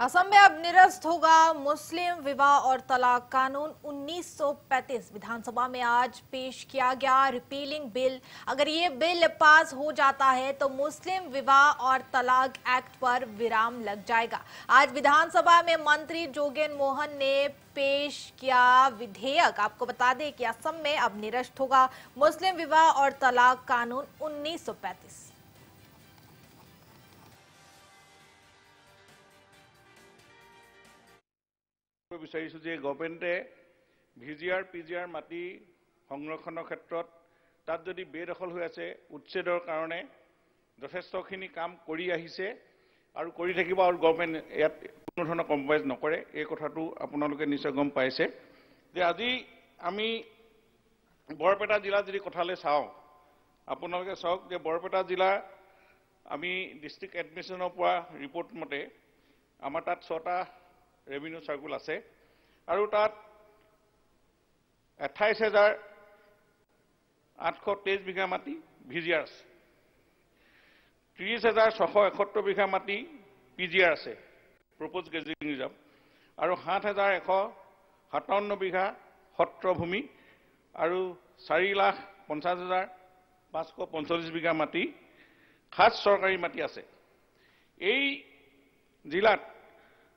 असम में अब निरस्त होगा मुस्लिम विवाह और तलाक कानून 1935 विधानसभा में आज पेश किया गया रिपीलिंग बिल। अगर ये बिल पास हो जाता है तो मुस्लिम विवाह और तलाक एक्ट पर विराम लग जाएगा। आज विधानसभा में मंत्री जोगेन मोहन ने पेश किया विधेयक। आपको बता दें कि असम में अब निरस्त होगा मुस्लिम विवाह और तलाक कानून 1935। বিচাৰিছো যে গভৰ্ণমেণ্টে ভিজিআৰ পিজিআৰ মাটি সংৰক্ষণৰ ক্ষেত্ৰত তাত যদি বেদখল হৈ আছে উচ্ছেদৰ কাৰণে যথেষ্টখিনি কাম কৰি আহিছে আৰু কৰি থাকিব আৰু গভৰ্ণমেণ্ট ইয়াত কোনো ধৰণৰ কম্প্ৰমাইজ নকৰে। এই কথাটো আপোনালোকে নিশ্চয় গম পাইছে যে আজি আমি বৰপেটা জিলা যদি কথালৈ চাওঁ, আপোনালোকে চাওক যে বৰপেটা জিলা আমি ডিষ্ট্ৰিক্ট এডমিনিষ্ট্ৰেশ্যনৰ পৰা ৰিপৰ্ট মতে আমাৰ তাত 6টা रेवेन्यू सर्कुल আছে আৰু তাত 28,823 বিঘা মাটি ভিজিআৰ আছে, 30,671 বিঘা মাটি পিজিআৰ আছে প্ৰপ'জ গেজিং ৰিজাৰ্ভ আৰু 7,157 বিঘা সত্ৰ ভূমি আৰু 4,50,545 বিঘা মাটি খাস চৰকাৰী মাটি আছে। এই জিলাত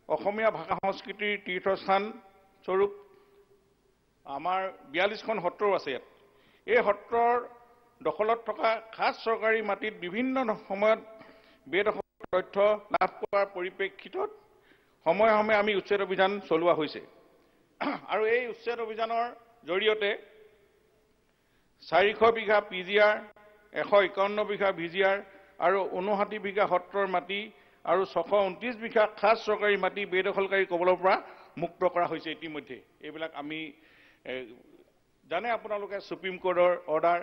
অসমীয়া ভাষা সংস্কৃতিৰ তীৰ্থস্থান স্বৰূপ আমাৰ 42খন সত্ৰ আছে। ইয়াত এই সত্ৰৰ দখলত থকা খাস চৰকাৰী মাটিত বিভিন্ন সময়ত বেদখল তথ্য লাভ কৰাৰ পৰিপ্ৰেক্ষিতত সময়ে সময়ে আমি উচ্ছেদ অভিযান চলোৱা হৈছে আৰু এই উচ্ছেদ অভিযানৰ জৰিয়তে 400 বিঘা পিজিআৰ, 151 বিঘা ভিজিআৰ আৰু 59 বিঘা সত্ৰৰ মাটি আৰু 629 বিঘা খাস চৰকাৰী মাটি বেদখলকাৰী কবলৰ পৰা মুক্ত কৰা হৈছে। ইতিমধ্যে এইবিলাক আমি জানে আপোনালোকে সুপ্ৰিম কোৰ্টৰ অৰ্ডাৰ